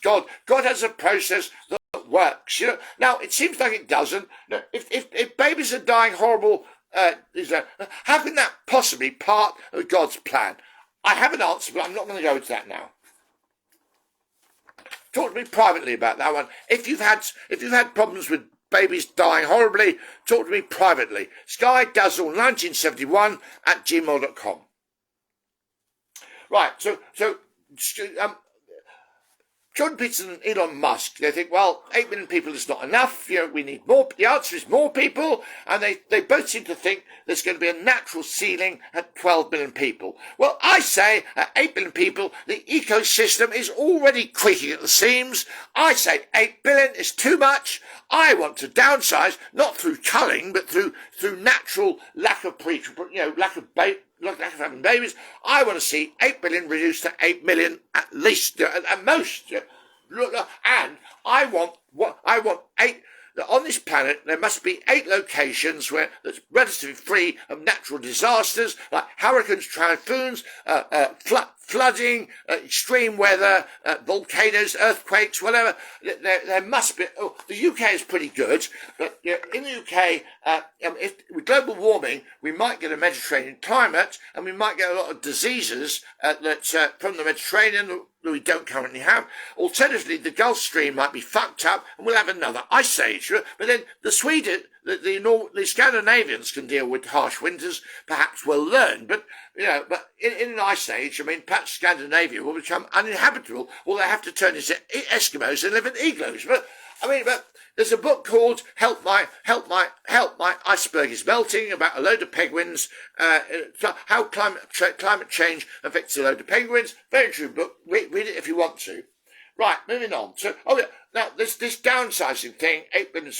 God. God has a process that works. Now it seems like it doesn't. If babies are dying horrible, how can that possibly be part of God's plan? I have an answer, but I'm not going to go into that now. Talk to me privately about that one. If you've had problems with babies dying horribly, talk to me privately. SkyDazzle1971 at gmail.com. Right, so Jordan Peterson and Elon Musk, they think, well, 8 million people is not enough. We need more. The answer is more people. And they both seem to think there's going to be a natural ceiling at 12 million people. Well, I say at 8 million people, the ecosystem is already creaking at the seams. I say 8 billion is too much. I want to downsize, not through culling, but through natural lack of having babies. I want to see 8 billion reduced to 8 million at least, at most. And I want 8. On this planet, there must be 8 locations that's relatively free of natural disasters like hurricanes, typhoons, flooding, extreme weather, volcanoes, earthquakes, whatever. There must be. Oh, the UK is pretty good, but in the UK, with global warming, we might get a Mediterranean climate, and we might get a lot of diseases from the Mediterranean that we don't currently have. Alternatively, the Gulf Stream might be fucked up, and we'll have another ice age. But then the Scandinavians can deal with harsh winters, perhaps we'll learn. But in an ice age, perhaps Scandinavia will become uninhabitable, or they have to turn into Eskimos and live in igloos. But there's a book called Help My Iceberg is Melting, about a load of penguins, how climate change affects a load of penguins. Very true book. Read it if you want to. Right, moving on. So, now this downsizing thing, 8 billion.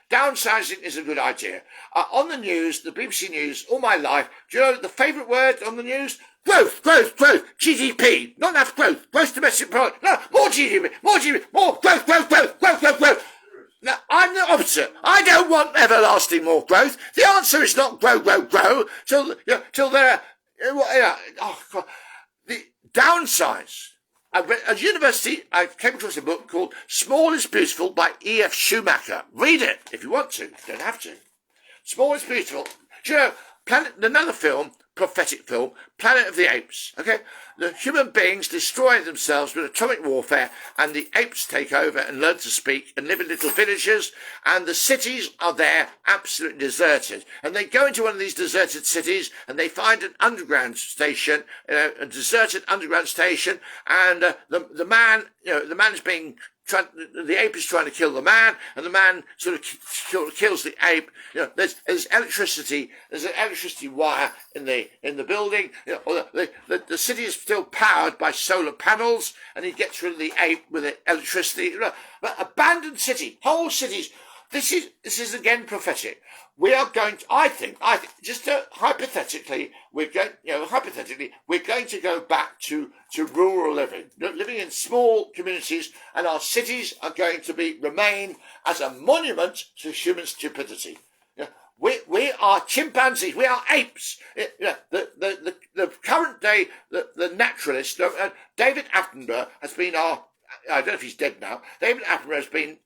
Downsizing is a good idea. On the news, the BBC News, all my life, do you know the favourite word on the news? Growth, GDP, not enough growth, gross domestic product, no, more GDP, more growth. Now, I'm the opposite. I don't want everlasting more growth. The answer is not grow, till there, the downsize. At university, I came across a book called Small is Beautiful by E.F. Schumacher. Read it if you want to. You don't have to. Small is Beautiful. Do you know, another film, prophetic film, Planet of the Apes. Okay? The human beings destroy themselves with atomic warfare, and the apes take over and learn to speak and live in little villages, and the cities are there absolutely deserted. And they go into one of these deserted cities, and they find an underground station, a deserted underground station, and the man is being the ape is trying to kill the man, and the man sort of kills the ape. There's electricity. There's an electricity wire in the building. The city is still powered by solar panels, and he gets rid of the ape with the electricity. But abandoned city, whole cities. This is again prophetic. We are going to, I think, just hypothetically, we're going to go back to rural living in small communities, and our cities are going to remain as a monument to human stupidity. We are chimpanzees. We are apes. The current day, the naturalist, David Attenborough has been I don't know if he's dead now. David Attenborough has been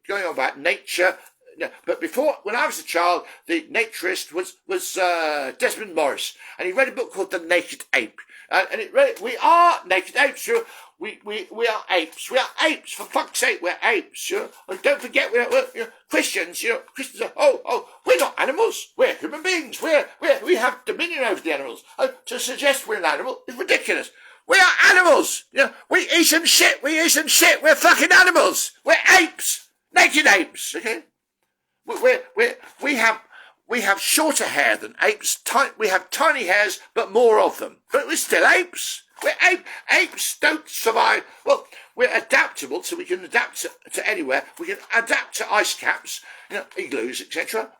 going on about nature. But before, when I was a child, the naturist was Desmond Morris, and he read a book called The Naked Ape. And we are naked apes. We are apes. We are apes. For fuck's sake, we're apes. And don't forget, we're Christians. Christians are, we're not animals. We're human beings. We have dominion over the animals. To suggest we're an animal is ridiculous. We are animals. We eat and shit. We're fucking animals. We're apes. Naked apes. Okay. We have shorter hair than apes. We have tiny hairs, but more of them. But we're still apes. Apes don't survive. Well, we're adaptable, so we can adapt to anywhere. We can adapt to ice caps, igloos, etc.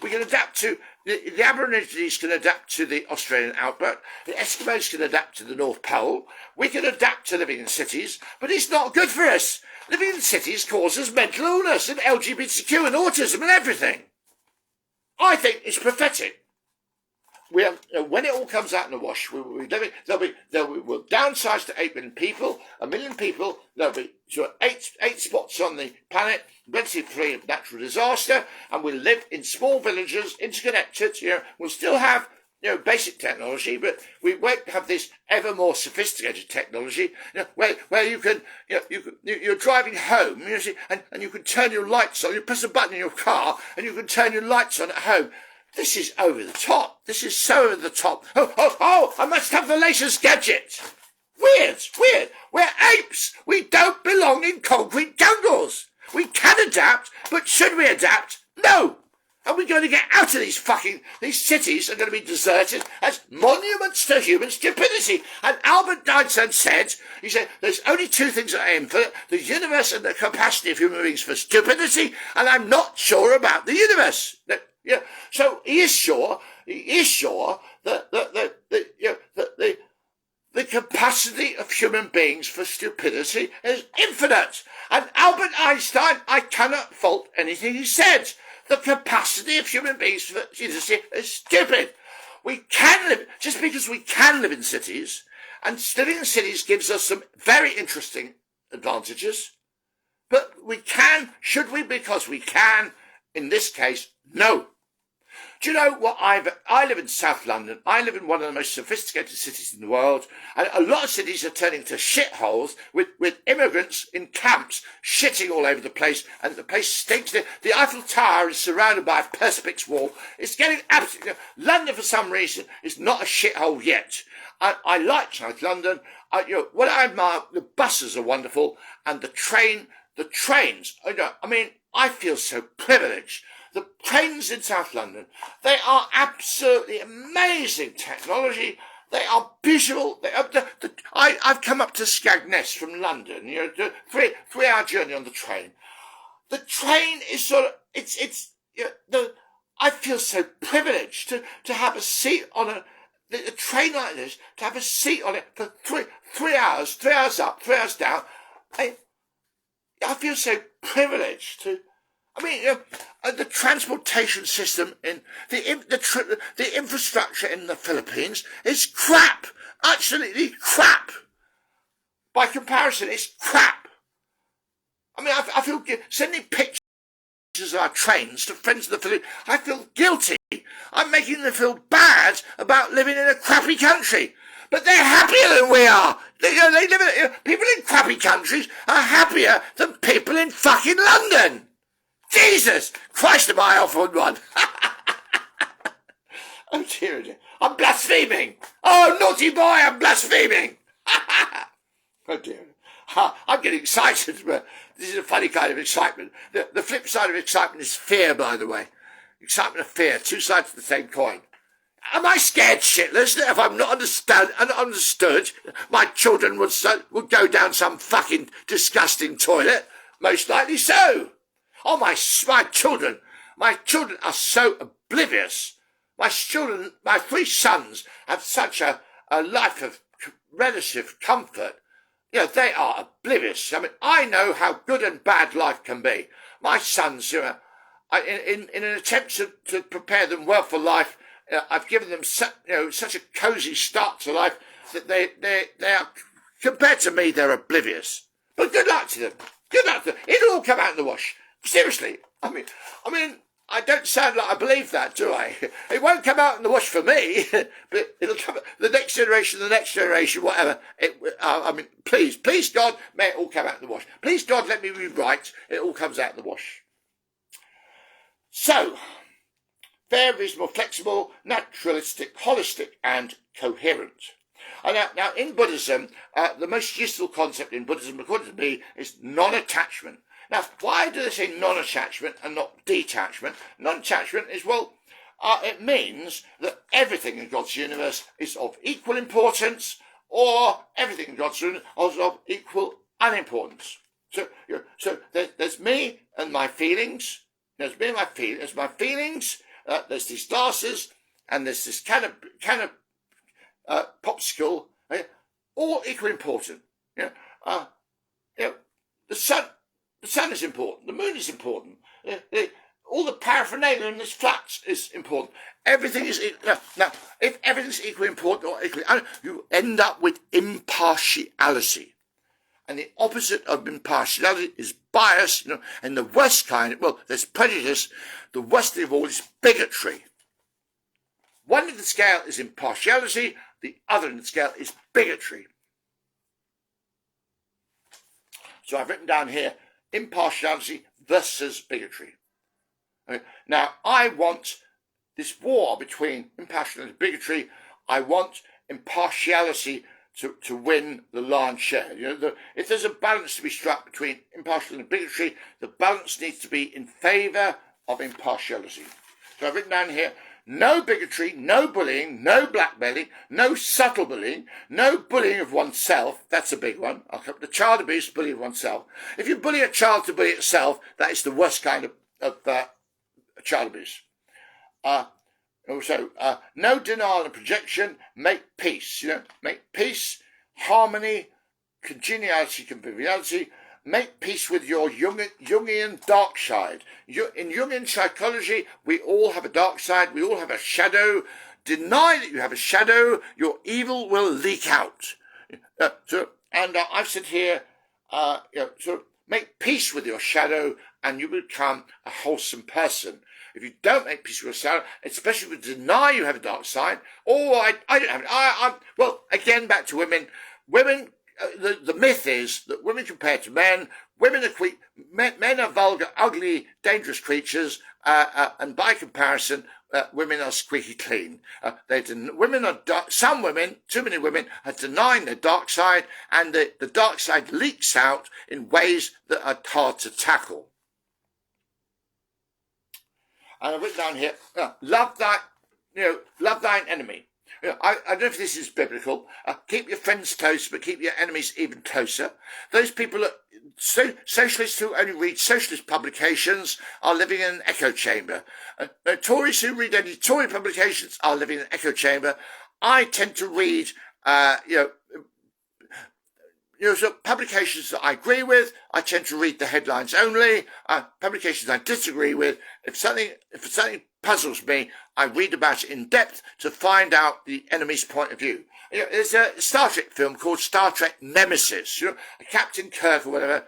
We can adapt to the Aborigines can adapt to the Australian outback. The Eskimos can adapt to the North Pole. We can adapt to living in cities, but it's not good for us. Living in cities causes mental illness and LGBTQ and autism and everything. I think it's pathetic. when it all comes out in the wash, we'll downsize to 8 million people. 1 million people, there'll be eight spots on the planet, relatively free of natural disaster, and we'll live in small villages, interconnected. We'll still have basic technology, but we won't have this ever more sophisticated technology, where you can, you're driving home, and you can turn your lights on. You press a button in your car, and you can turn your lights on at home. This is over the top. This is so over the top. Oh, I must have the latest gadget. Weird. We're apes. We don't belong in concrete jungles. We can adapt, but should we adapt? No. Are we going to get out of these cities are going to be deserted as monuments to human stupidity? And Albert Einstein said, there's only 2 things that I aim for, the universe and the capacity of human beings for stupidity, and I'm not sure about the universe. So he is sure that the capacity of human beings for stupidity is infinite. And Albert Einstein, I cannot fault anything he said. The capacity of human beings for stupidity is stupid. We can live, just because we can live in cities, and living in cities gives us some very interesting advantages, but should we because we can? In this case, no. Do you know what? I live in South London. I live in one of the most sophisticated cities in the world. And a lot of cities are turning to shitholes with immigrants in camps shitting all over the place. And the place stinks. The Eiffel Tower is surrounded by a perspex wall. It's getting absolutely... London, for some reason, is not a shithole yet. I like South London. What I admire, the buses are wonderful. And the trains, I feel so privileged. The trains in South London, they are absolutely amazing technology. They are visual. I've come up to Skegness from London, 3-hour journey on the train. The train is I feel so privileged to have a seat on a train like this, to have a seat on it for 3 hours, 3 hours up, 3 hours down. I feel so privileged to... the transportation system in the infrastructure in the Philippines is crap. Absolutely crap. By comparison, it's crap. I feel sending pictures of our trains to friends in the Philippines. I feel guilty. I'm making them feel bad about living in a crappy country. But they're happier than we are. People in crappy countries are happier than people in fucking London. Jesus Christ, am I off on one? Oh dear. I'm blaspheming. Oh, naughty boy, I'm blaspheming. Oh dear. I'm getting excited. This is a funny kind of excitement. The flip side of excitement is fear, by the way. Excitement and fear, 2 sides of the same coin. Am I scared shitless that if I'm not understood, my children would go down some fucking disgusting toilet? Most likely so. Oh, my children are so oblivious. My 3 sons have such a life of relative comfort. They are oblivious. I know how good and bad life can be. My sons, in an attempt to prepare them well for life, I've given them such a cosy start to life that they are, compared to me, they're oblivious. But good luck to them. Good luck to them. It'll all come out in the wash. Seriously, I don't sound like I believe that, do I? It won't come out in the wash for me, but it'll come the next generation, whatever. Please God, may it all come out in the wash. Please God, let me be right. It all comes out in the wash. So, fair, reasonable, flexible, naturalistic, holistic, and coherent. Now, in Buddhism, the most useful concept in Buddhism, according to me, is non-attachment. Now, why do they say non-attachment and not detachment? Non-attachment is, it means that everything in God's universe is of equal importance, or everything in God's universe is of equal unimportance. So there's me and my feelings. There's me and my feelings. There's these glasses, and there's this can of popsicle. All equally important. The sun is important. The moon is important. all the paraphernalia in this flat is important. Everything is now. If everything's equally important or equally, you end up with impartiality, and the opposite of impartiality is bias. And the worst kind. Well, there's prejudice. The worst of all is bigotry. One end of the scale is impartiality. The other end of the scale is bigotry. So I've written down here impartiality versus bigotry. Okay. Now, I want this war between impartiality and bigotry. I want impartiality to win the lion's share. If there's a balance to be struck between impartiality and bigotry, the balance needs to be in favour of impartiality. So I've written down here, no bigotry, no bullying, no blackmailing, no subtle bullying, no bullying of oneself. That's a big one. The child abuse, bullying of oneself. If you bully a child to bully itself, that is the worst kind of child abuse. Also, no denial and projection. Make peace. Make peace, harmony, congeniality, conviviality. Make peace with your Jungian dark side. In Jungian psychology, we all have a dark side. We all have a shadow. Deny that you have a shadow, your evil will leak out. I've said here, make peace with your shadow, and you become a wholesome person. If you don't make peace with your shadow, especially if you deny you have a dark side, I don't have it. Well, again, back to women. Women. The myth is that women compared to men, men are vulgar, ugly, dangerous creatures, and by comparison, women are squeaky clean. Some women, too many women, are denying their dark side, and the dark side leaks out in ways that are hard to tackle. And I've written down here, love thine enemy. I don't know if this is biblical. Keep your friends close, but keep your enemies even closer. Those people, socialists who only read socialist publications are living in an echo chamber. Tories who read only Tory publications are living in an echo chamber. I tend to read, so publications that I agree with, I tend to read the headlines only. Publications I disagree with, if something puzzles me, I read about it in depth to find out the enemy's point of view. There's a Star Trek film called Star Trek Nemesis. Captain Kirk or whatever,